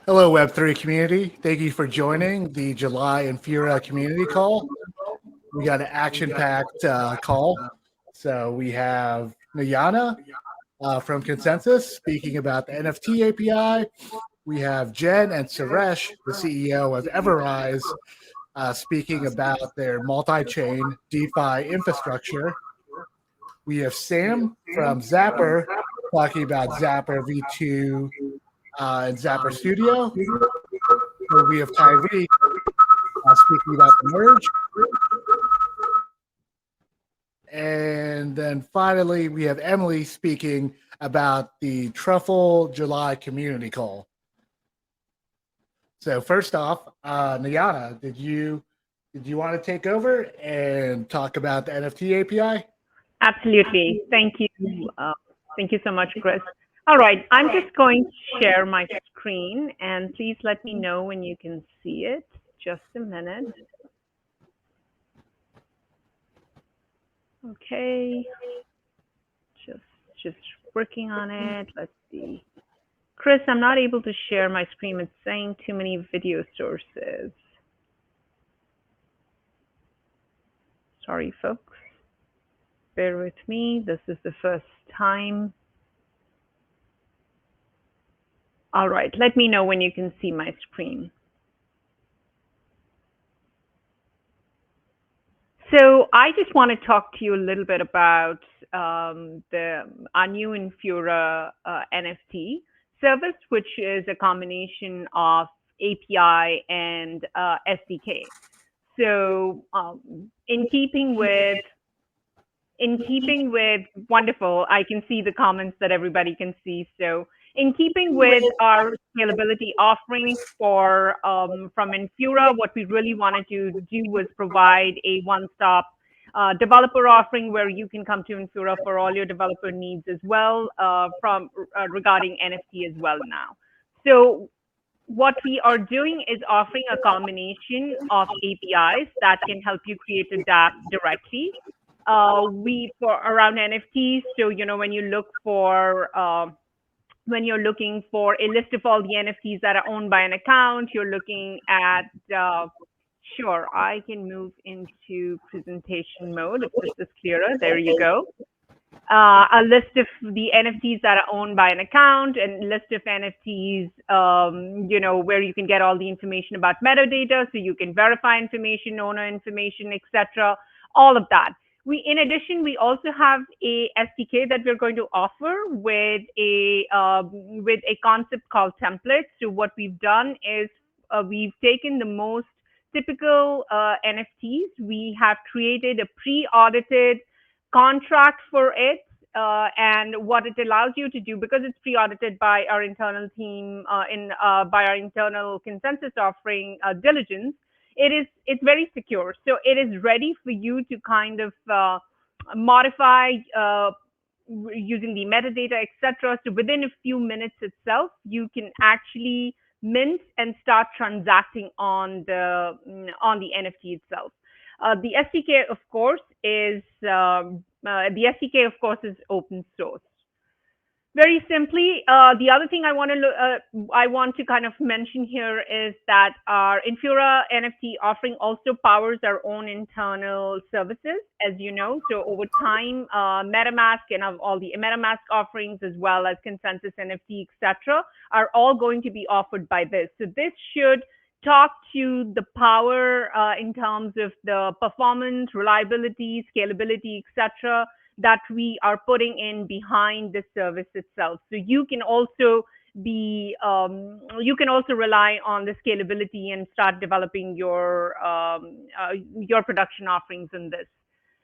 Hello, Web3 community. Thank you for joining the July Infura Community call. We got an action-packed call. So we have Nayana from Consensus speaking about the NFT API. We have Jenn and Suresh, the CEO of EverRise, speaking about their multi-chain DeFi infrastructure. We have Sam from Zapper talking about Zapper V2 and Zapper Studio. We have Tyreek speaking about the merge. And then finally, we have Emily speaking about the Truffle July community call. So first off, Nayana, did you want to take over and talk about the NFT API? Absolutely. Thank you. Thank you so much, Chris. All right, I'm just going to share my screen, and please let me know when you can see it. Just a minute. Okay. Just working on it. Let's see. Chris, I'm not able to share my screen. It's saying too many video sources. Sorry, folks. Bear with me. This is the first time. All right, let me know when you can see my screen. So I just want to talk to you a little bit about our new Infura NFT service, which is a combination of API and SDK. So in keeping with wonderful, I can see the comments that everybody can see. So in keeping with our scalability offerings for from Infura, what we really wanted to do was provide a one-stop developer offering where you can come to Infura for all your developer needs as well, regarding NFT as well now. So what we are doing is offering a combination of APIs that can help you create a dApp directly. For around NFTs, so when you look for when you're looking for a list of all the NFTs that are owned by an account, you're looking at, sure, I can move into presentation mode if this is clearer. There you go. A list of the NFTs that are owned by an account and list of NFTs, where you can get all the information about metadata, so you can verify information, owner information, etc., all of that. In addition, we also have a SDK that we're going to offer with a concept called templates. So what we've done is we've taken the most typical NFTs. We have created a pre-audited contract for it, and what it allows you to do, because it's pre-audited by our internal team, by our internal consensus offering diligence. It's very secure. So it is ready for you to kind of modify using the metadata, etc. So within a few minutes itself, you can actually mint and start transacting on the NFT itself. The SDK, of course, is open source. Very simply, the other thing I want to kind of mention here is that our Infura NFT offering also powers our own internal services, as you know. So over time, MetaMask and all the MetaMask offerings, as well as Consensus NFT, etc., are all going to be offered by this. So this should talk to the power in terms of the performance, reliability, scalability, etc., that we are putting in behind the service itself. So you can also rely on the scalability and start developing your production offerings in this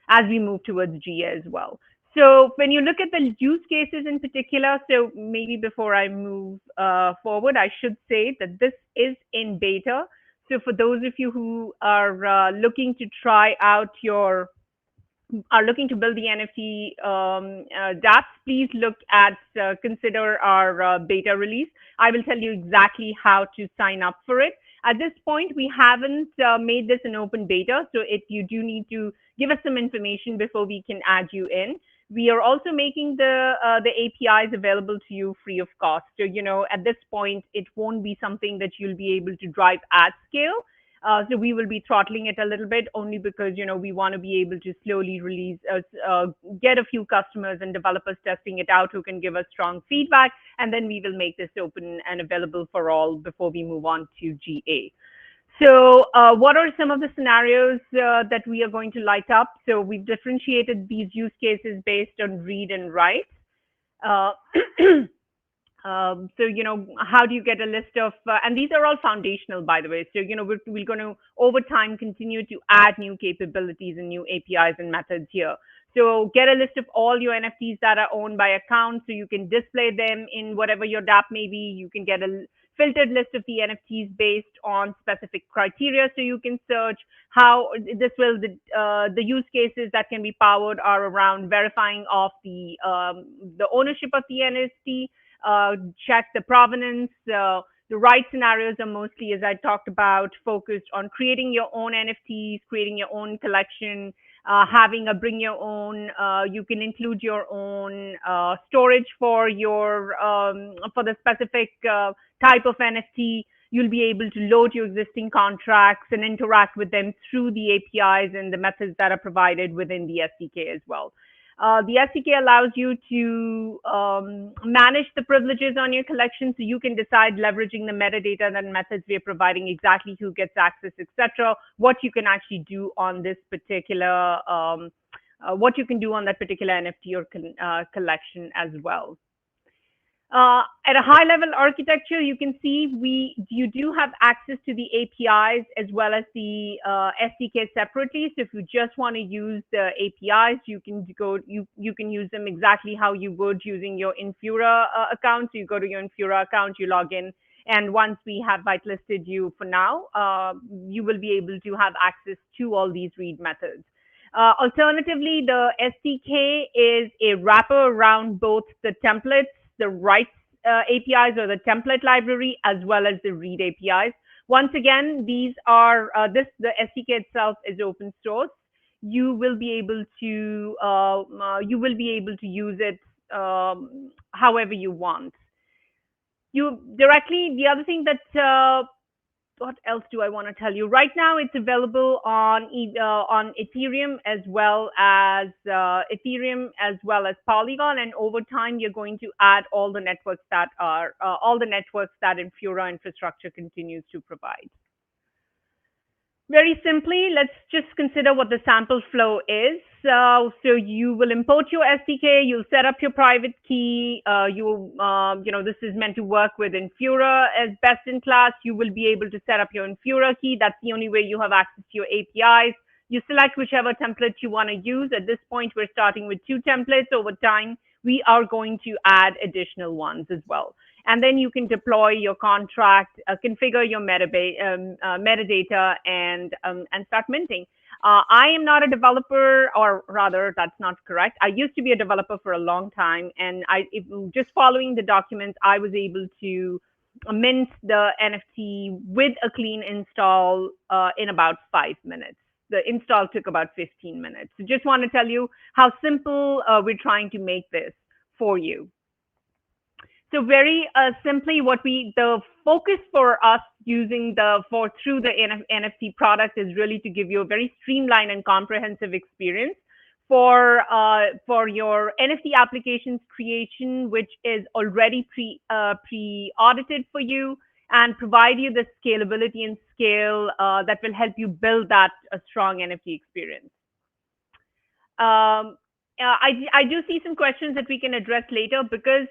as we move towards GA as well. So when you look at the use cases in particular, so maybe before I move forward, I should say that this is in beta. So for those of you who are looking to try out looking to build the NFT dApps, please consider our beta release. I will tell you exactly how to sign up for it. At this point, we haven't made this an open beta, so you do need to give us some information before we can add you in. We are also making the APIs available to you free of cost. So, at this point, it won't be something that you'll be able to drive at scale. So we will be throttling it a little bit only because, we want to be able to slowly release, get a few customers and developers testing it out who can give us strong feedback. And then we will make this open and available for all before we move on to GA. So what are some of the scenarios that we are going to light up? So we've differentiated these use cases based on read and write. So, how do you get a list of, and these are all foundational, by the way. So, we're going to, over time, continue to add new capabilities and new APIs and methods here. So get a list of all your NFTs that are owned by accounts so you can display them in whatever your DApp may be. You can get a filtered list of the NFTs based on specific criteria so you can search how this will, the use cases that can be powered are around verifying of the ownership of the NFT, check the provenance. The right scenarios are mostly, as I talked about, focused on creating your own NFTs, creating your own collection, having a bring your own. You can include your own storage for your for the specific type of NFT. You'll be able to load your existing contracts and interact with them through the APIs and the methods that are provided within the SDK as well. The SDK allows you to manage the privileges on your collection, so you can decide, leveraging the metadata and methods we are providing, exactly who gets access, etc. What you can actually do on this particular, what you can do on that particular NFT or collection as well. At a high level architecture, you can see you do have access to the APIs as well as the SDK separately. So if you just want to use the APIs, you can use them exactly how you would using your Infura account. So you go to your Infura account, you log in, and once we have whitelisted you for now, you will be able to have access to all these read methods. Alternatively, the SDK is a wrapper around both the templates, the write APIs or the template library, as well as the read APIs. Once again, these are the SDK itself is open source. You will be able to use it however you want. The other thing that what else do I want to tell you? Right now, it's available on Ethereum as well as Polygon, and over time, you're going to add all the networks that Infura infrastructure continues to provide. Very simply, let's just consider what the sample flow is. So you will import your SDK, you'll set up your private key, this is meant to work with Infura as best in class. You will be able to set up your Infura key. That's the only way you have access to your APIs. You select whichever template you want to use. At this point, we're starting with 2 templates. Over time, we are going to add additional ones as well. And then you can deploy your contract, configure your metadata, and start minting. I am not a developer, or rather, that's not correct. I used to be a developer for a long time, and just following the documents, I was able to mint the NFT with a clean install in about 5 minutes. The install took about 15 minutes. So just want to tell you how simple we're trying to make this for you. So very simply, the focus for us using through the NFT product is really to give you a very streamlined and comprehensive experience for your NFT applications creation, which is already pre-audited for you, and provide you the scalability and scale that will help you build a strong NFT experience. I do see some questions that we can address later, because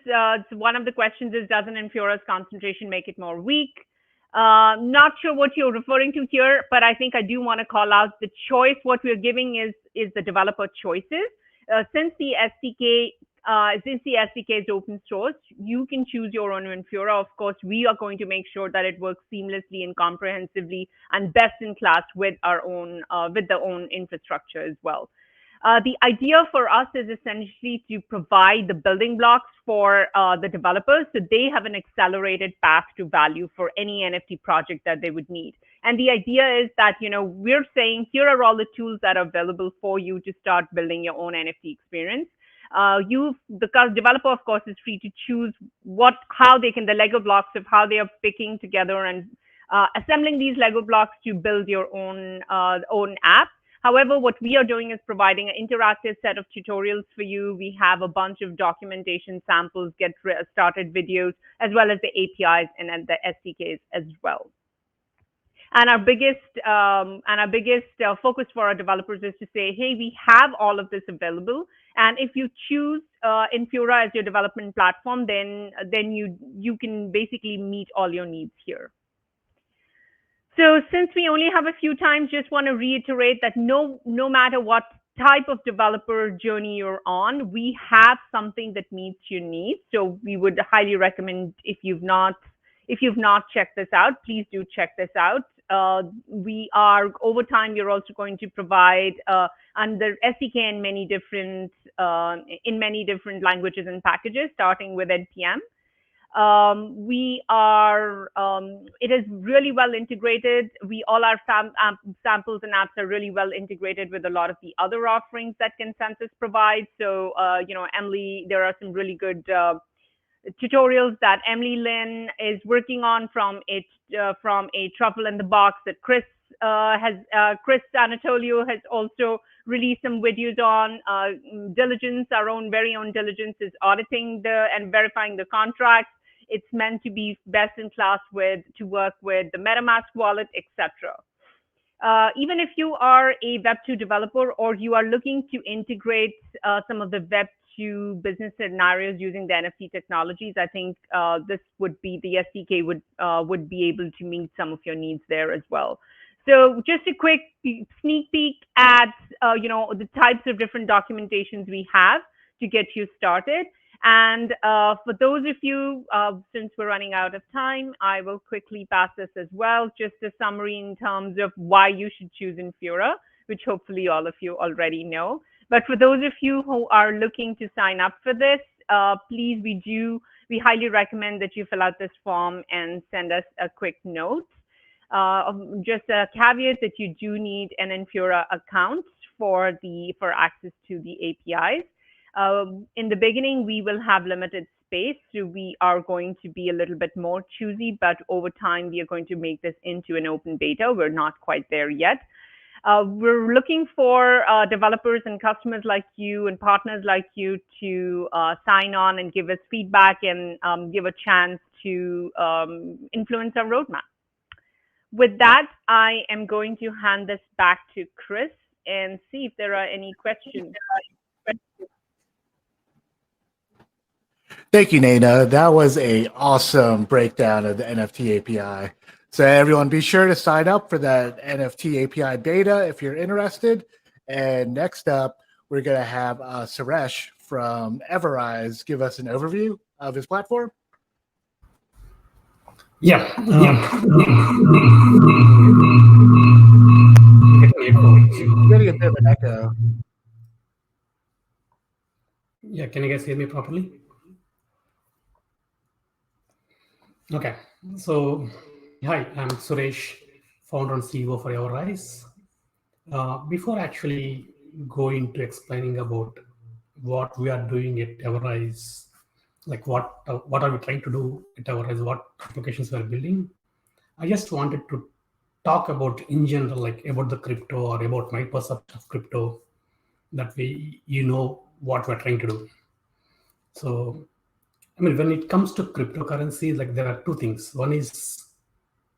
one of the questions is, doesn't Infura's concentration make it more weak? Not sure what you're referring to here, but I think I do want to call out the choice. What we're giving is the developer choices. Since the SDK is open source, you can choose your own Infura. Of course, we are going to make sure that it works seamlessly and comprehensively and best in class with the own infrastructure as well. The idea for us is essentially to provide the building blocks for the developers so they have an accelerated path to value for any NFT project that they would need. And the idea is that, we're saying here are all the tools that are available for you to start building your own NFT experience. The developer, of course, is free to choose the Lego blocks of how they are picking together and assembling these Lego blocks to build your own app. However, what we are doing is providing an interactive set of tutorials for you. We have a bunch of documentation samples, get started videos, as well as the APIs and the SDKs as well. And our biggest focus for our developers is to say, hey, we have all of this available. And if you choose Infura as your development platform, then you can basically meet all your needs here. So since we only have a few times, just want to reiterate that no matter what type of developer journey you're on, we have something that meets your needs. So we would highly recommend, if you've not checked this out, please do check this out. We are, over time, we're also going to provide under SDK in many different languages and packages, starting with NPM. It is really well integrated. All our samples and apps are really well integrated with a lot of the other offerings that Consensus provides. So, Emily, there are some really good tutorials that Emily Lin is working on from a Truffle in the box that Chris Anatalio has also released some videos on. Diligence, our very own Diligence, is auditing and verifying the contracts. It's meant to be best in class to work with the MetaMask wallet, etc. Even if you are a Web2 developer or you are looking to integrate some of the Web2 business scenarios using the NFT technologies, I think the SDK would be able to meet some of your needs there as well. So just a quick sneak peek at the types of different documentations we have to get you started. And for those of you, since we're running out of time, I will quickly pass this as well, just a summary in terms of why you should choose Infura, which hopefully all of you already know. But for those of you who are looking to sign up for this, please, we highly recommend that you fill out this form and send us a quick note. Just a caveat that you do need an Infura account for access to the APIs. In the beginning, we will have limited space, so we are going to be a little bit more choosy, but over time, we are going to make this into an open beta. We're not quite there yet. We're looking for developers and customers like you and partners like you to sign on and give us feedback and give a chance to influence our roadmap. With that, I am going to hand this back to Chris and see if there are any questions. Thank you, Naina. That was an awesome breakdown of the NFT API. So everyone, be sure to sign up for that NFT API beta if you're interested. And next up, we're going to have Suresh from EverRise give us an overview of his platform. Yeah. Getting a bit of an echo. Yeah, can you guys hear me properly? Okay, so hi, I'm Suresh, founder and CEO for EverRise. Before actually going to explaining about what we are doing at EverRise, like what are we trying to do at EverRise, what applications we are building, I just wanted to talk about in general, like about the crypto or about my perception of crypto, that way you know what we're trying to do. So, I mean, when it comes to cryptocurrency, like there are two things. One is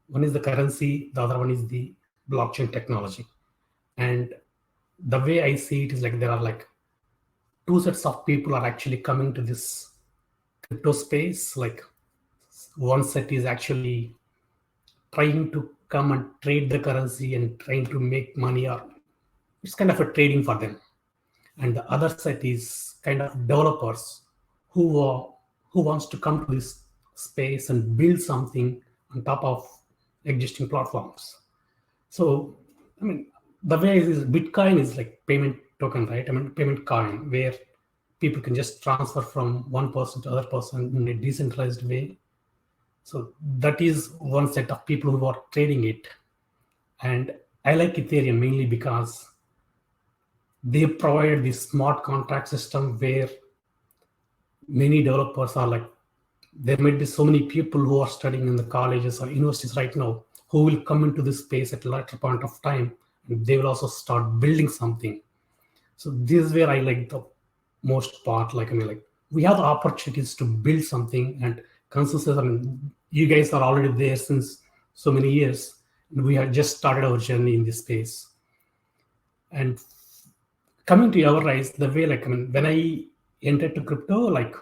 the currency, the other one is the blockchain technology. And the way I see it is like there are like two sets of people are actually coming to this crypto space. Like one set is actually trying to come and trade the currency and trying to make money, or it's kind of a trading for them. And the other set is kind of developers who wants to come to this space and build something on top of existing platforms. So, I mean, the way is Bitcoin is like payment token, right? I mean, payment coin, where people can just transfer from one person to other person in a decentralized way. So that is one set of people who are trading it. And I like Ethereum mainly because they provide this smart contract system where many developers are like, there might be so many people who are studying in the colleges or universities right now who will come into this space at a later point of time, and they will also start building something. So this is where I like the most part. Like, I mean, like, we have the opportunities to build something, and consensus, I mean, you guys are already there since so many years, and we have just started our journey in this space. And coming to EverRise, the way, like, I mean, when I entered to crypto, like,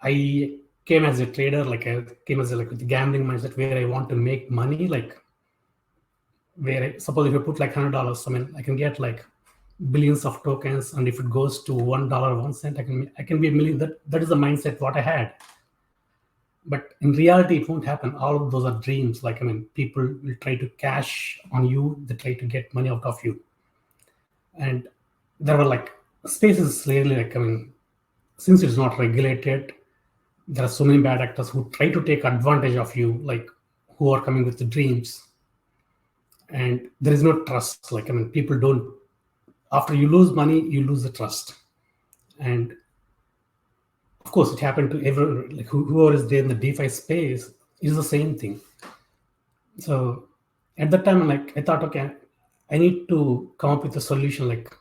I came as a trader, like I came as a, like, with the gambling mindset where I want to make money, like, where I, suppose if I put like $100, I mean, I can get like billions of tokens, and if it goes to $1.01, I can be a million. That is the mindset what I had. But in reality, it won't happen. All of those are dreams. Like, I mean, people will try to cash on you, they try to get money out of you. And there were like spaces lately, like, I mean, since it's not regulated, there are so many bad actors who try to take advantage of you, like, who are coming with the dreams. And there is no trust. Like, I mean, people don't, after you lose money, you lose the trust. And of course, it happened to everyone, like, whoever is there in the DeFi space is the same thing. So at that time, like, I thought, okay, I need to come up with a solution. Like,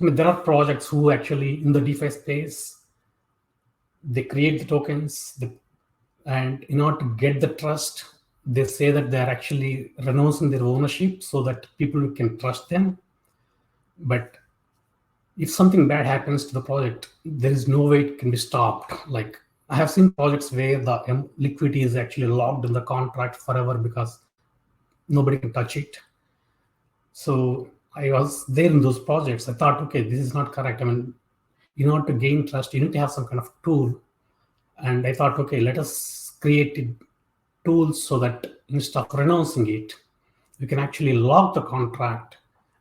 I mean, there are projects who actually in the DeFi space, they create the tokens, and in order to get the trust, they say that they're actually renouncing their ownership so that people can trust them. But if something bad happens to the project, there is no way it can be stopped. Like, I have seen projects where the liquidity is actually locked in the contract forever because nobody can touch it. So I was there in those projects. I thought, okay, this is not correct. I mean, in order to gain trust, you need to have some kind of tool. And I thought, okay, let us create tools so that instead of renouncing it, we can actually lock the contract.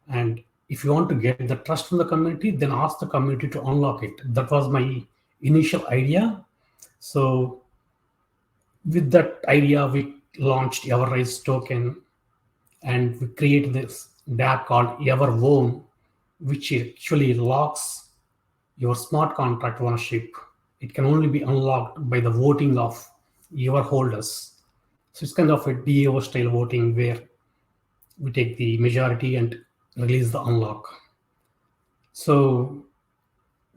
And if you want to get the trust from the community, then ask the community to unlock it. That was my initial idea. So with that idea, we launched EverRise token, and we created this DApp called EverOwn, which actually locks your smart contract ownership. It can only be unlocked by the voting of your holders. So it's kind of a DAO style voting where we take the majority and release the unlock. So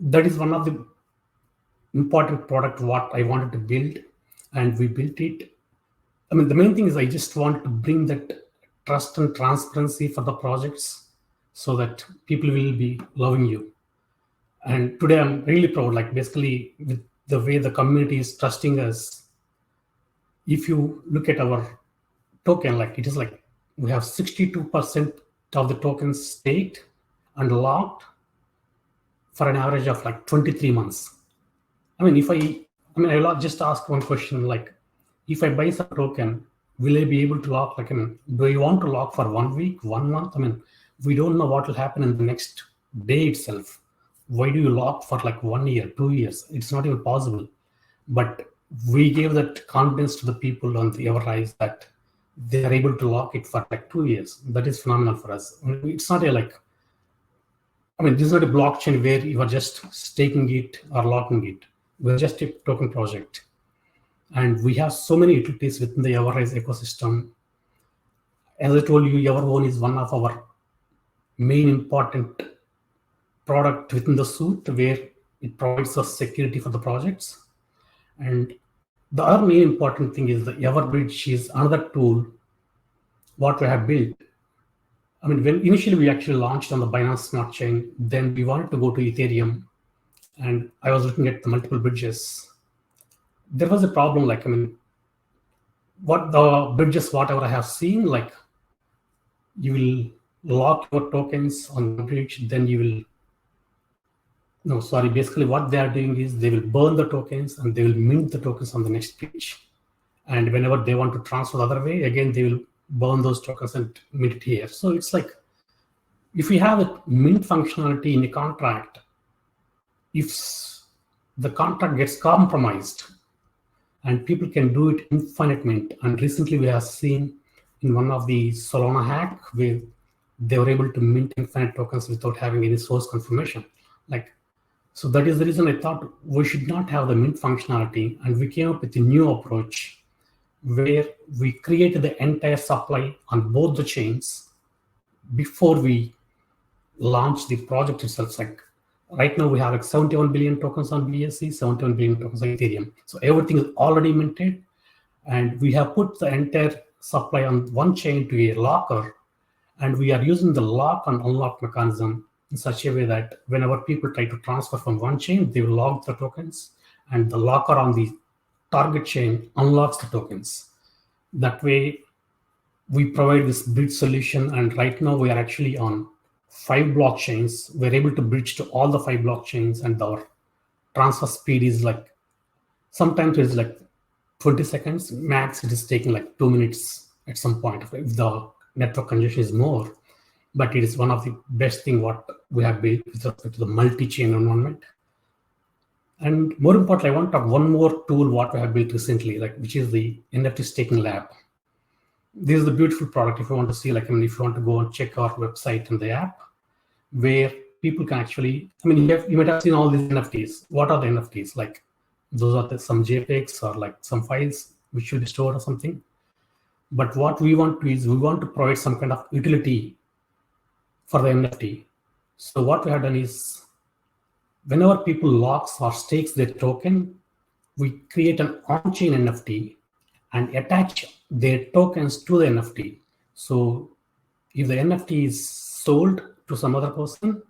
that is one of the important product what I wanted to build, and we built it. I mean, the main thing is I just want to bring that trust and transparency for the projects so that people will be loving you. And today I'm really proud, like, basically with the way the community is trusting us. If you look at our token, like, it is like we have 62% of the tokens staked and locked for an average of like 23 months. I mean, I'll just ask one question, like, if I buy some token, will I be able to lock? Like, I mean, do you want to lock for 1 week, 1 month? I mean, we don't know what will happen in the next day itself. Why do you lock for like 1 year, 2 years? It's not even possible. But we gave that confidence to the people on the EverRise that they are able to lock it for like 2 years. That is phenomenal for us. It's not a like, I mean, this is not a blockchain where you are just staking it or locking it. We're just a token project. And we have so many utilities within the EverRise ecosystem. As I told you, EverOwn is one of our main important product within the suite where it provides us security for the projects. And the other main important thing is the EverBridge is another tool what we have built. I mean, when initially we actually launched on the Binance Smart Chain, then we wanted to go to Ethereum, and I was looking at the multiple bridges. There was a problem, like, I mean, what the bridges, whatever I have seen, like, you will lock your tokens on the bridge, then you will, no, sorry, basically what they are doing is they will burn the tokens and they will mint the tokens on the next bridge. And whenever they want to transfer the other way, again, they will burn those tokens and mint it here. So it's like if we have a mint functionality in a contract, if the contract gets compromised and people can do it infinite mint, and recently we have seen in one of the Solana hack where they were able to mint infinite tokens without having any source confirmation. So that is the reason I thought we should not have the mint functionality, and we came up with a new approach where we created the entire supply on both the chains before we launch the project itself. Right now we have 71 billion tokens on BSC, 71 billion tokens on Ethereum. So everything is already minted, and we have put the entire supply on one chain to a locker, and we are using the lock and unlock mechanism in such a way that whenever people try to transfer from one chain, they will lock the tokens, and the locker on the target chain unlocks the tokens. That way, we provide this bridge solution, and right now we are actually on 5 blockchains. We're able to bridge to all the 5 blockchains, and our transfer speed is sometimes it's 20 seconds max. It is taking 2 minutes at some point if the network congestion is more. But it is one of the best thing what we have built with respect to the multi-chain environment. And more importantly, I want to talk one more tool what we have built recently, which is the NFT staking lab. This is the beautiful product. If you want to see, if you want to go and check our website and the app, where people can actually, you might have seen all these NFTs. What are the NFTs? Those are some JPEGs or some files which should be stored or something. But what we want to is we want to provide some kind of utility for the NFT. So what we have done is, whenever people locks or stakes their token, we create an on-chain NFT and attach their tokens to the NFT. So if the NFT is sold to some other person,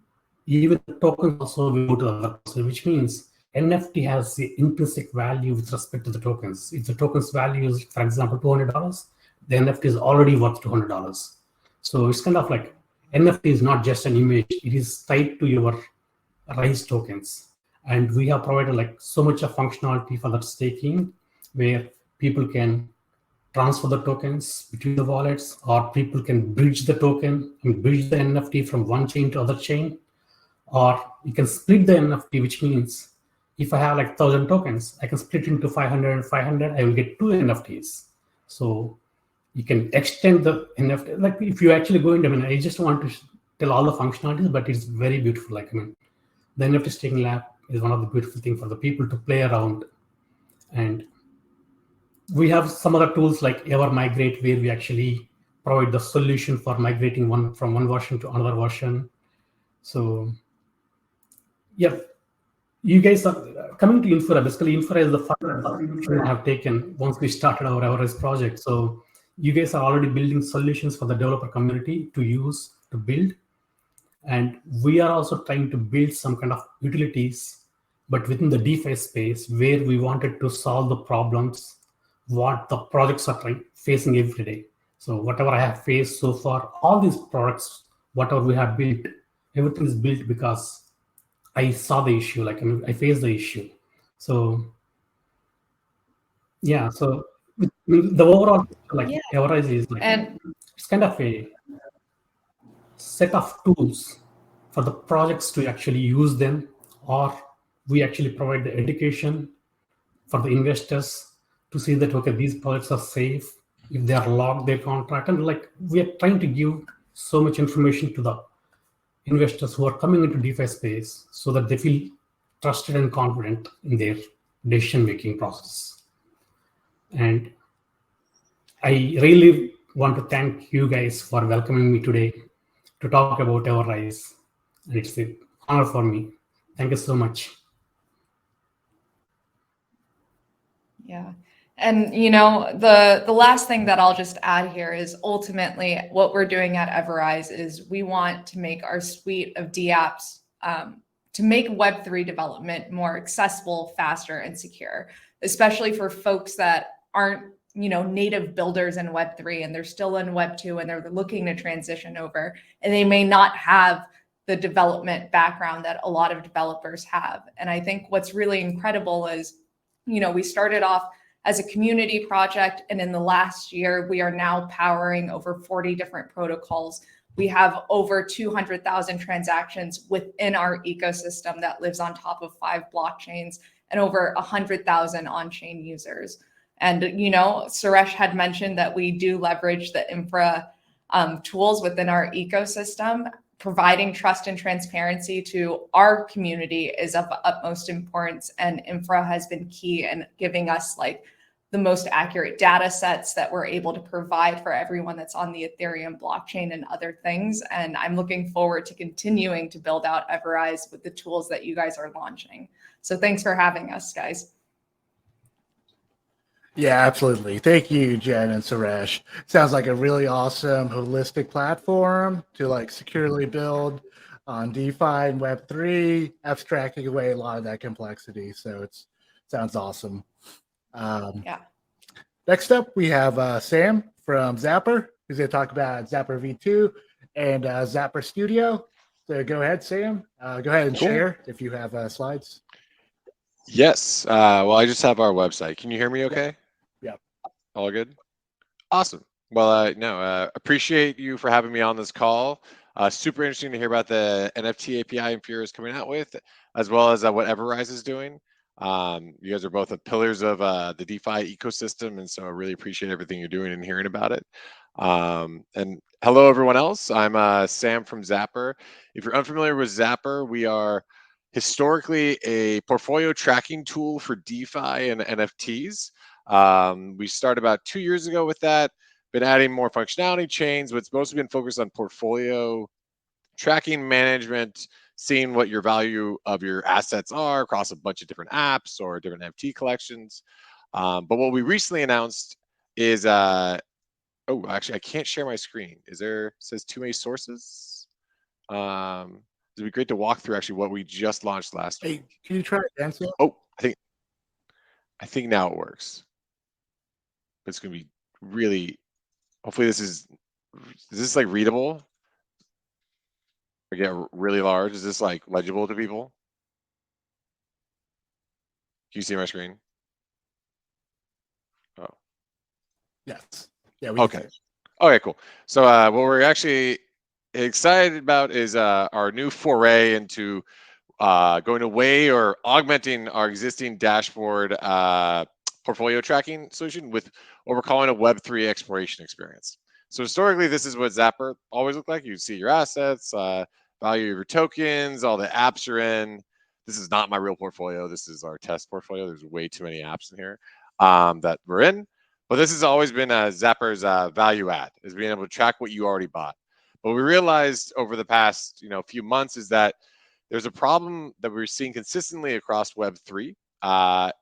even the token also will go to the other person, which means NFT has the intrinsic value with respect to the tokens. If the token's value is, for example, $200, the NFT is already worth $200. So it's kind of NFT is not just an image, it is tied to your RISE tokens. And we have provided so much of functionality for that staking, where people can transfer the tokens between the wallets, or people can bridge the token and bridge the NFT from one chain to other chain, or you can split the NFT, which means if I have 1,000 tokens, I can split into 500 and 500, I will get 2 NFTs. So you can extend the NFT. If you actually go into, I just want to tell all the functionalities, but it's very beautiful. The NFT staking lab is one of the beautiful things for the people to play around. And we have some other tools like EverMigrate, where we actually provide the solution for migrating from one version to another version. So, yeah, you guys are coming to Infura. Basically, Infura is the first we have taken once we started our EverRise project. So you guys are already building solutions for the developer community to use, to build. And we are also trying to build some kind of utilities, but within the DeFi space, where we wanted to solve the problems what the projects are facing every day. So whatever I have faced so far, all these products, whatever we have built, everything is built because I saw the issue, I faced the issue. So yeah, so the overall EverRise is it's kind of a set of tools for the projects to actually use them, or we actually provide the education for the investors to see that, okay, these projects are safe if they are locked their contract. And we are trying to give so much information to the investors who are coming into DeFi space so that they feel trusted and confident in their decision-making process. And I really want to thank you guys for welcoming me today to talk about EverRise. And it's an honor for me. Thank you so much. Yeah. And, the last thing that I'll just add here is ultimately what we're doing at EverRise is we want to make our suite of dApps to make Web3 development more accessible, faster, and secure, especially for folks that aren't, native builders in Web3 and they're still in Web2 and they're looking to transition over, and they may not have the development background that a lot of developers have. And I think what's really incredible is, we started off as a community project, and in the last year, we are now powering over 40 different protocols We have over 200,000 transactions within our ecosystem that lives on top of 5 blockchains and over 100,000 on-chain users. And, Suresh had mentioned that we do leverage the Infura tools within our ecosystem. Providing trust and transparency to our community is of utmost importance, and Infura has been key in giving us the most accurate data sets that we're able to provide for everyone that's on the Ethereum blockchain and other things. And I'm looking forward to continuing to build out EverRise with the tools that you guys are launching. So thanks for having us, guys. Yeah, absolutely. Thank you, Jenn and Suresh. Sounds like a really awesome holistic platform to securely build on DeFi and Web3, abstracting away a lot of that complexity. So sounds awesome. Yeah. Next up, we have Sam from Zapper, who's going to talk about Zapper V2 and Zapper Studio. So go ahead, Sam. Go ahead and share if you have slides. Yes. Well, I just have our website. Can you hear me okay? Yep. All good? Awesome. Well, appreciate you for having me on this call. Super interesting to hear about the NFT API Infura is coming out with, as well as what EverRise is doing. You guys are both the pillars of the DeFi ecosystem, and so I really appreciate everything you're doing and hearing about it. And hello, everyone else. I'm Sam from Zapper. If you're unfamiliar with Zapper, we are historically a portfolio tracking tool for DeFi and NFTs. We started about 2 years ago with that, been adding more functionality chains, but it's mostly been focused on portfolio tracking management, seeing what your value of your assets are across a bunch of different apps or different NFT collections. But what we recently announced is, oh, actually, I can't share my screen. It says too many sources? It'd be great to walk through actually what we just launched last week. Can you try again, Sam? Oh, I think now it works. But it's gonna be really, hopefully is this readable? I get really large. Is this legible to people? Can you see my screen? Oh. Yes. Yeah. Okay. Okay, cool. So what we're actually excited about is our new foray into going away or augmenting our existing dashboard portfolio tracking solution with what we're calling a Web3 exploration experience. So historically, this is what Zapper always looked like. You see your assets, value of your tokens, all the apps you're in. This is not my real portfolio. This is our test portfolio. There's way too many apps in here that we're in. But this has always been Zapper's value add, is being able to track what you already bought. But we realized over the past few months is that there's a problem that we're seeing consistently across Web3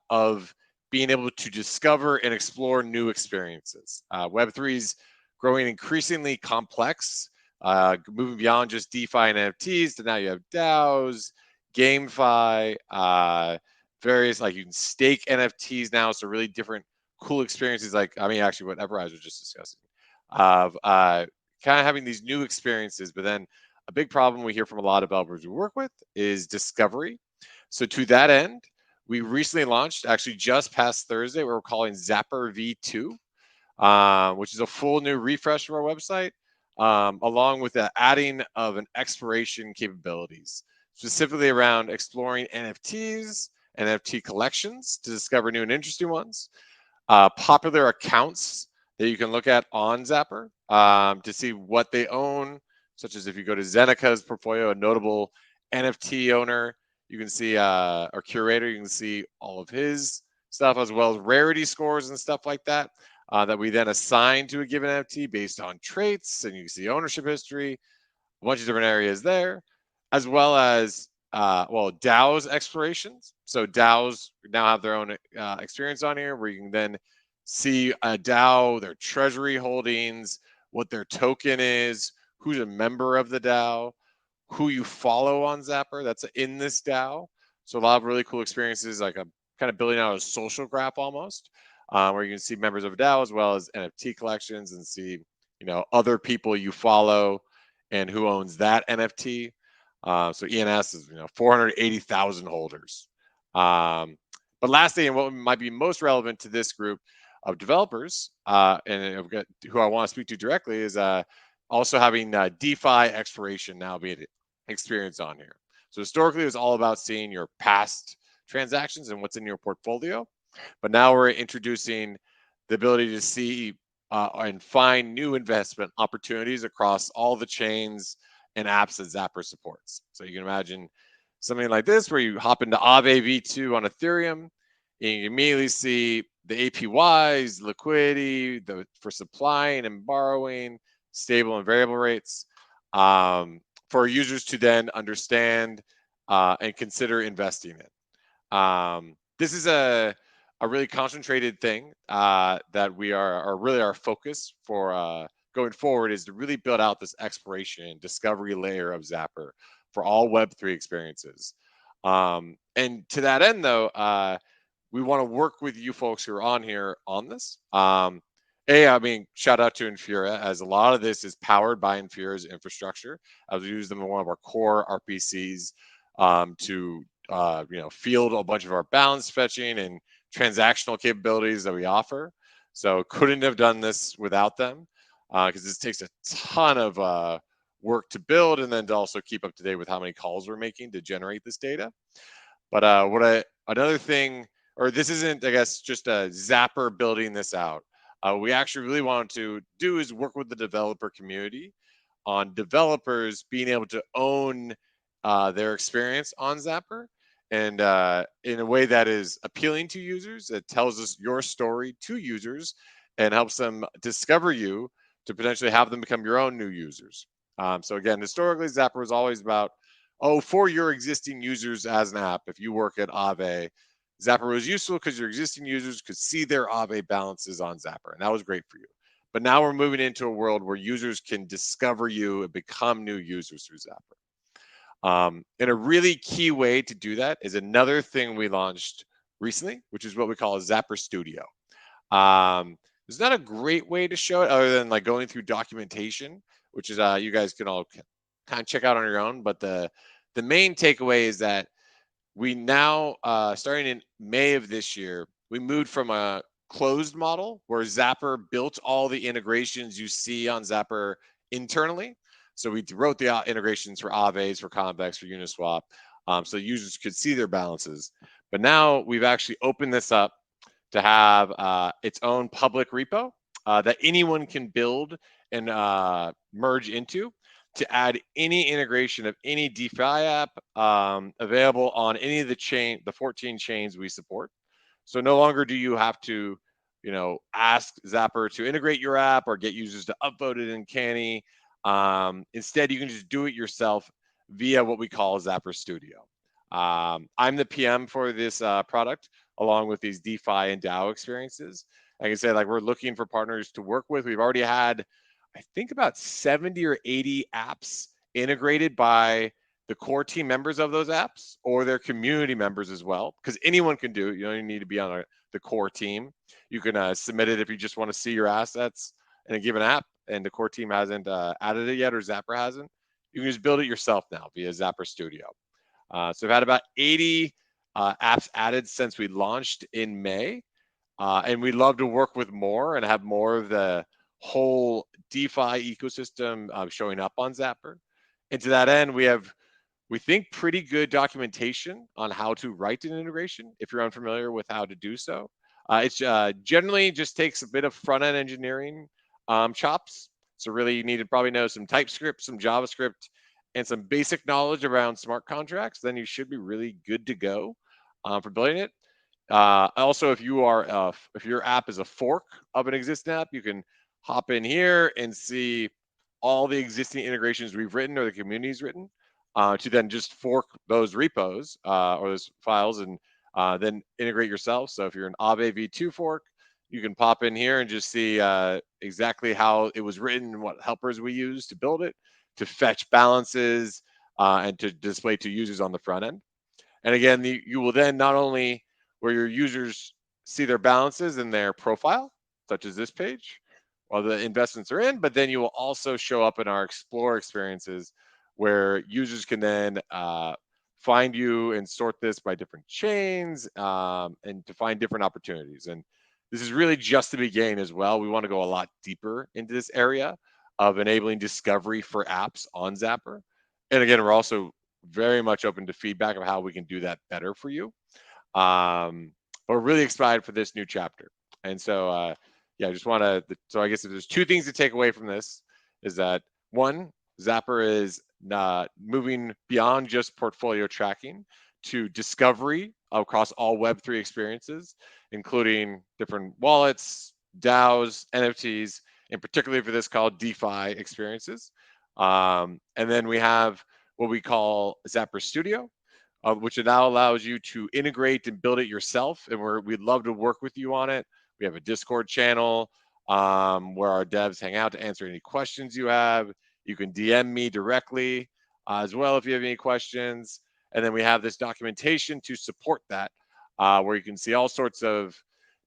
of being able to discover and explore new experiences. Web3 is growing increasingly complex, moving beyond just DeFi and NFTs to now you have DAOs, GameFi, various you can stake NFTs now, so really different cool experiences. Actually, what EverRise was just discussing of kind of having these new experiences, but then a big problem we hear from a lot of developers we work with is discovery. So to that end, we recently launched, actually just past Thursday, what we're calling Zapper V2, which is a full new refresh of our website, along with the adding of an exploration capabilities, specifically around exploring NFTs, NFT collections to discover new and interesting ones, popular accounts that you can look at on Zapper to see what they own, such as if you go to Zenika's portfolio, a notable NFT owner, you can see, or curator, you can see all of his stuff, as well as rarity scores and stuff like that, that we then assign to a given NFT based on traits, and you can see ownership history, a bunch of different areas there, as well as, DAOs explorations. So DAOs now have their own experience on here where you can then see a DAO, their treasury holdings, what their token is, who's a member of the DAO, who you follow on Zapper that's in this DAO. So a lot of really cool experiences, like a kind of building out a social graph almost, where you can see members of a DAO as well as NFT collections and see, other people you follow and who owns that NFT. So ENS is 480,000 holders. But lastly, and what might be most relevant to this group of developers, and who I want to speak to directly is also having DeFi expiration now being experienced on here. So historically, it was all about seeing your past transactions and what's in your portfolio. But now we're introducing the ability to see and find new investment opportunities across all the chains and apps that Zapper supports. So you can imagine something like this, where you hop into Aave V2 on Ethereum, and you immediately see the APYs, liquidity, for supplying and borrowing, stable and variable rates, for users to then understand and consider investing in. This is a really concentrated thing that we are really our focus for going forward, is to really build out this exploration and discovery layer of Zapper for all Web3 experiences. And to that end, though, we want to work with you folks who are on here on this. I mean, shout out to Infura, as a lot of this is powered by Infura's infrastructure, as we use them in one of our core RPCs to field a bunch of our balance fetching and transactional capabilities that we offer. So couldn't have done this without them, because this takes a ton of work to build, and then to also keep up to date with how many calls we're making to generate this data. But another thing, or this isn't, I guess, just a Zapper building this out. We actually really want to do is work with the developer community on developers being able to own their experience on Zapper, and in a way that is appealing to users, that tells us your story to users and helps them discover you to potentially have them become your own new users. So again, historically, Zapper was always about, for your existing users as an app. If you work at Aave, Zapper was useful because your existing users could see their Aave balances on Zapper, and that was great for you. But now we're moving into a world where users can discover you and become new users through Zapper. And a really key way to do that is another thing we launched recently, which is what we call a Zapper Studio. There's not a great way to show it other than like going through documentation, which is you guys can all kind of check out on your own. But the main takeaway is that we now, starting in May of this year, we moved from a closed model where Zapper built all the integrations you see on Zapper internally. So we wrote the integrations for Aaves, for Convex, for Uniswap, so users could see their balances. But now we've actually opened this up to have its own public repo that anyone can build and merge into, to add any integration of any DeFi app available on any of the 14 chains we support. So no longer do you have to, ask Zapper to integrate your app or get users to upvote it in Canny. Instead, you can just do it yourself via what we call Zapper Studio. I'm the PM for this product, along with these DeFi and DAO experiences. Like I said, we're looking for partners to work with. We've already had, I think, about 70 or 80 apps integrated by the core team members of those apps or their community members as well, because anyone can do it. You don't even need to be on the core team. You can submit it if you just want to see your assets in a given app and the core team hasn't added it yet, or Zapper hasn't. You can just build it yourself now via Zapper Studio. So we've had about 80 apps added since we launched in May. And we'd love to work with more and have more of the whole DeFi ecosystem showing up on Zapper. And to that end, we think, pretty good documentation on how to write an integration if you're unfamiliar with how to do so. It's generally just takes a bit of front-end engineering chops. So really you need to probably know some TypeScript, some JavaScript, and some basic knowledge around smart contracts. Then you should be really good to go for building it. Also, if your app is a fork of an existing app, you can hop in here and see all the existing integrations we've written or the community's written, to then just fork those repos or those files and then integrate yourself. So if you're an Aave V2 fork, you can pop in here and just see exactly how it was written and what helpers we use to build it, to fetch balances and to display to users on the front end. And again, you will then not only where your users see their balances in their profile, such as this page, while the investments are in, but then you will also show up in our Explore experiences, where users can then find you and sort this by different chains and to find different opportunities. And this is really just the beginning as well. We want to go a lot deeper into this area of enabling discovery for apps on Zapper. And again, we're also very much open to feedback of how we can do that better for you. But we're really excited for this new chapter. And so, yeah, I just want to, so I guess if there's two things to take away from this is that one, Zapper is moving beyond just portfolio tracking to discovery across all Web3 experiences, including different wallets, DAOs, NFTs, and particularly for this called DeFi experiences. And then we have what we call Zapper Studio, which now allows you to integrate and build it yourself. And we'd love to work with you on it. We have a Discord channel where our devs hang out to answer any questions you have. You can DM me directly as well if you have any questions. And then we have this documentation to support that, where you can see all sorts of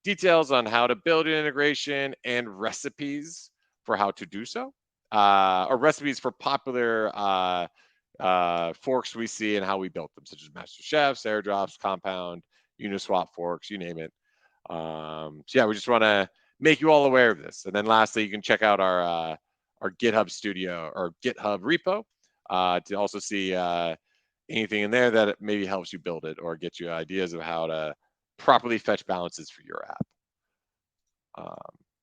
details on how to build an integration and recipes for how to do so, or recipes for popular forks we see and how we built them, such as Master Chefs, airdrops, Compound, Uniswap forks, you name it. So yeah, we just want to make you all aware of this. And then lastly, you can check out our GitHub Studio or GitHub repo to also see anything in there that maybe helps you build it or get you ideas of how to properly fetch balances for your app.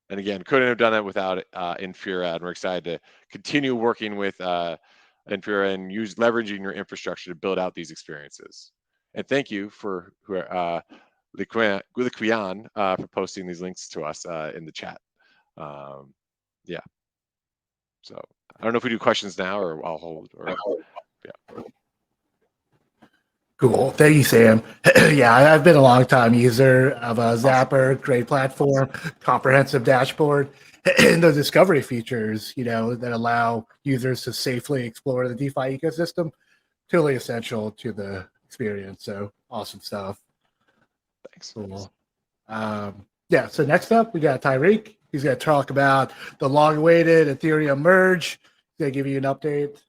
And again, couldn't have done it without Infura, and we're excited to continue working with Infura and leveraging your infrastructure to build out these experiences. And thank you for Liquian for posting these links to us in the chat. Yeah. So I don't know if we do questions now or I'll hold. Or, yeah. Cool. Thank you, Sam. Yeah, I've been a long time user of Zapper, great platform, comprehensive dashboard, and the discovery features, that allow users to safely explore the DeFi ecosystem, totally essential to the experience. So awesome stuff. Thanks. Cool. Yeah, so next up, we got Tyreek. He's going to talk about the long-awaited Ethereum merge. He's going to give you an update.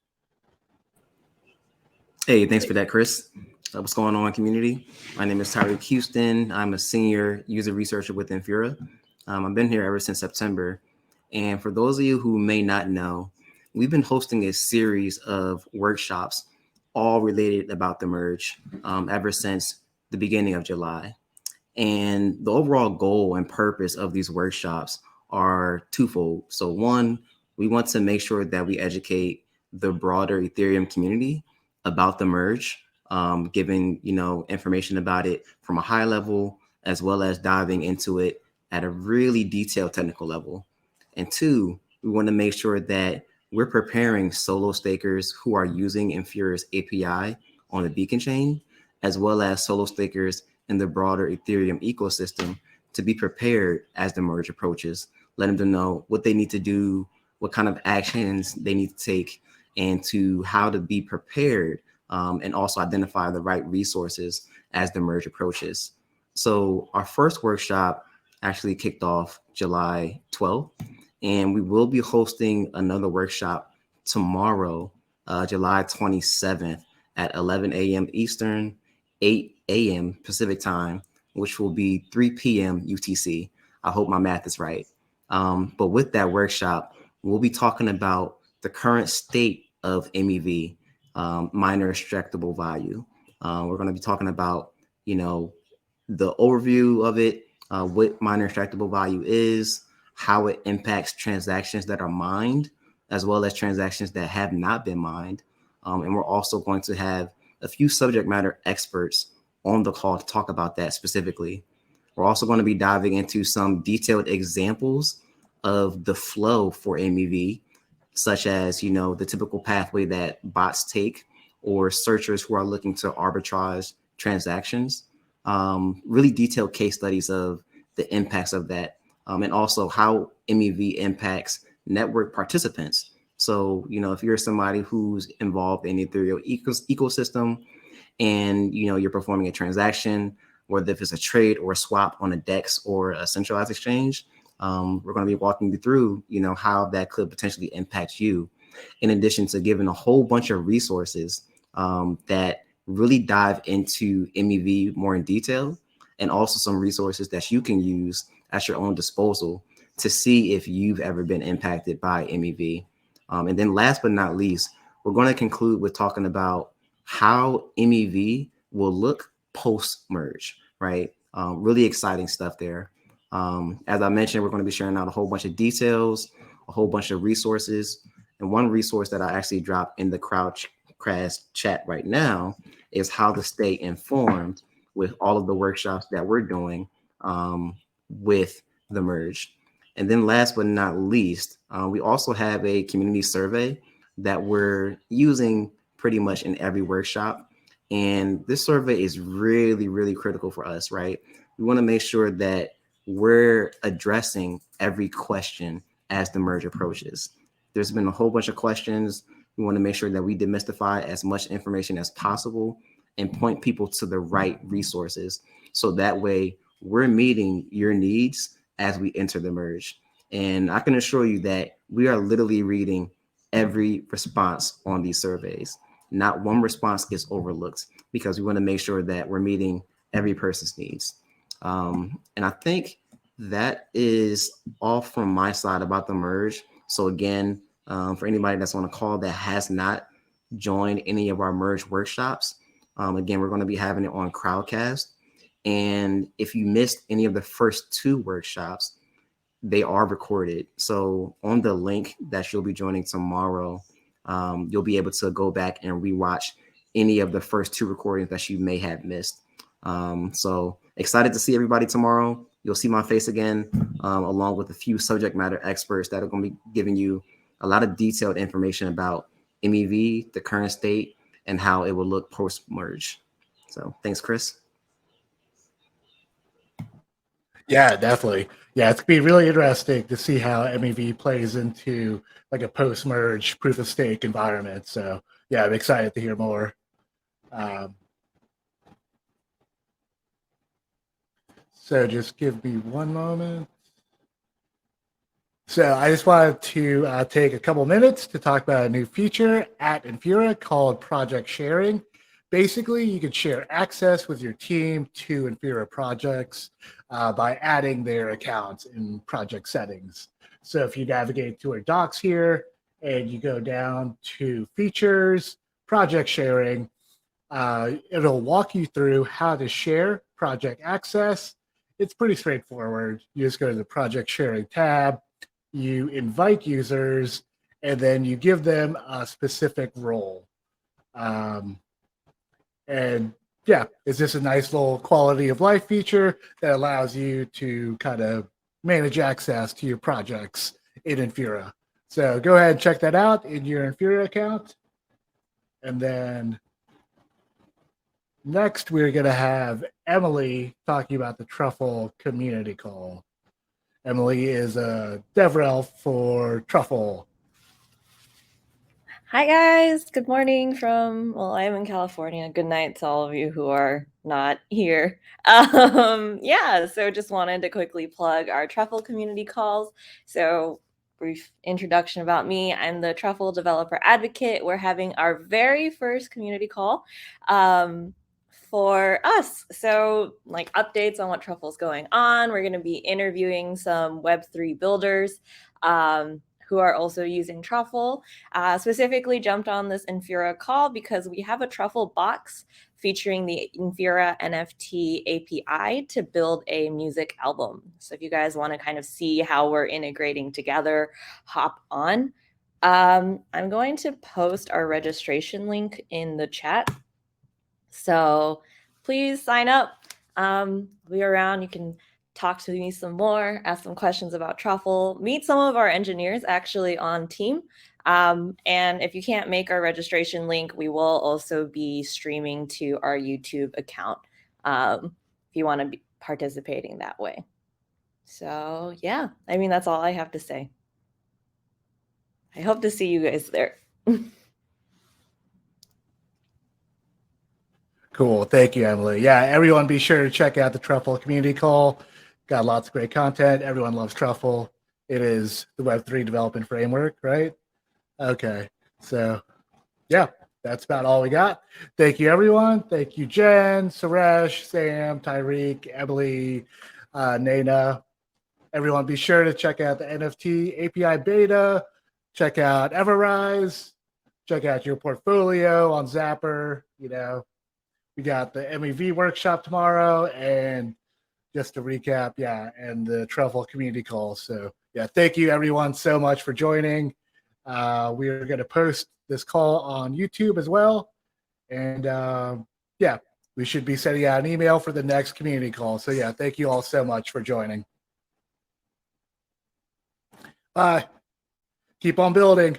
Hey, thanks for that, Chris. What's going on, community? My name is Tyreek Houston. I'm a senior user researcher with Infura. I've been here ever since September. And for those of you who may not know, we've been hosting a series of workshops all related about the merge ever since the beginning of July. And the overall goal and purpose of these workshops are twofold. So one, we want to make sure that we educate the broader Ethereum community about the merge, giving information about it from a high level, as well as diving into it at a really detailed technical level. And two, we want to make sure that we're preparing solo stakers who are using Infura's API on the Beacon chain, as well as solo stakers in the broader Ethereum ecosystem to be prepared as the merge approaches, letting them know what they need to do, what kind of actions they need to take, and to how to be prepared, and also identify the right resources as the merge approaches. So our first workshop actually kicked off July 12th, and we will be hosting another workshop tomorrow, July 27th at 11 a.m. Eastern, 8 a.m. Pacific time, which will be 3 p.m. UTC. I hope my math is right. But with that workshop, we'll be talking about the current state of MEV, miner extractable value. We're going to be talking about, the overview of it, what miner extractable value is, how it impacts transactions that are mined, as well as transactions that have not been mined. And we're also going to have a few subject matter experts on the call to talk about that specifically. We're also going to be diving into some detailed examples of the flow for MEV, such as, the typical pathway that bots take or searchers who are looking to arbitrage transactions, really detailed case studies of the impacts of that, and also how MEV impacts network participants. So, if you're somebody who's involved in the Ethereum ecosystem and, you're performing a transaction, whether if it's a trade or a swap on a DEX or a centralized exchange, we're going to be walking you through, how that could potentially impact you, in addition to giving a whole bunch of resources that really dive into MEV more in detail, and also some resources that you can use at your own disposal to see if you've ever been impacted by MEV. And then last but not least, we're going to conclude with talking about how MEV will look post-merge, right? Really exciting stuff there. As I mentioned, we're going to be sharing out a whole bunch of details, a whole bunch of resources. And one resource that I actually dropped in the Crowdcast chat right now is how to stay informed with all of the workshops that we're doing with the merge. And then last but not least, we also have a community survey that we're using pretty much in every workshop. And this survey is really, really critical for us, right? We want to make sure that we're addressing every question as the merge approaches. There's been a whole bunch of questions. We want to make sure that we demystify as much information as possible and point people to the right resources. So that way we're meeting your needs as we enter the merge. And I can assure you that we are literally reading every response on these surveys. Not one response gets overlooked because we want to make sure that we're meeting every person's needs. And I think that is all from my side about the merge. So again, for anybody that's on a call that has not joined any of our merge workshops, again, we're going to be having it on Crowdcast. And if you missed any of the first 2 workshops, they are recorded. So on the link that you'll be joining tomorrow, you'll be able to go back and rewatch any of the first 2 recordings that you may have missed. So excited to see everybody tomorrow. You'll see my face again, along with a few subject matter experts that are going to be giving you a lot of detailed information about MEV, the current state, and how it will look post-merge. So thanks, Chris. Yeah, definitely. Yeah, it's gonna be really interesting to see how MEV plays into like a post-merge proof of stake environment. So yeah, I'm excited to hear more. So just give me one moment. So I just wanted to take a couple minutes to talk about a new feature at Infura called project sharing. Basically, you can share access with your team to Infura projects by adding their accounts in project settings. So if you navigate to our docs here and you go down to features, project sharing, it'll walk you through how to share project access. It's pretty straightforward. You just go to the project sharing tab, you invite users, and then you give them a specific role. And yeah, it's just a nice little quality of life feature that allows you to kind of manage access to your projects in Infura. So go ahead and check that out in your Infura account. And then next, we're going to have Emily talking about the Truffle Community Call. Emily is a DevRel for Truffle. Hi guys, good morning from, well, I'm in California. Good night to all of you who are not here. Yeah, so just wanted to quickly plug our Truffle community calls. So brief introduction about me. I'm the Truffle developer advocate. We're having our very first community call for us. So like updates on what Truffle's going on. We're going to be interviewing some Web3 builders who are also using Truffle. Specifically jumped on this Infura call because we have a Truffle box featuring the Infura NFT API to build a music album. So if you guys want to kind of see how we're integrating together, hop on. I'm going to post our registration link in the chat. So please sign up. Be around. You can talk to me some more, ask some questions about Truffle, meet some of our engineers actually on team. And if you can't make our registration link, we will also be streaming to our YouTube account if you want to be participating that way. So yeah, I mean, that's all I have to say. I hope to see you guys there. Cool. Thank you, Emily. Yeah, everyone be sure to check out the Truffle community call. Got lots of great content. Everyone loves Truffle. It is the Web3 development framework, right? Okay. So yeah, that's about all we got. Thank you, everyone. Thank you, Jenn, Suresh, Sam, Tyreek, Emily, Nana. Everyone be sure to check out the NFT API beta. check out EverRise, check out your portfolio on Zapper. You know, we got the MEV workshop tomorrow, and just to recap, yeah, and the Truffle community call. So yeah, thank you everyone so much for joining. We are going to post this call on YouTube as well. And yeah, we should be sending out an email for the next community call. So yeah, thank you all so much for joining. Bye. Keep on building.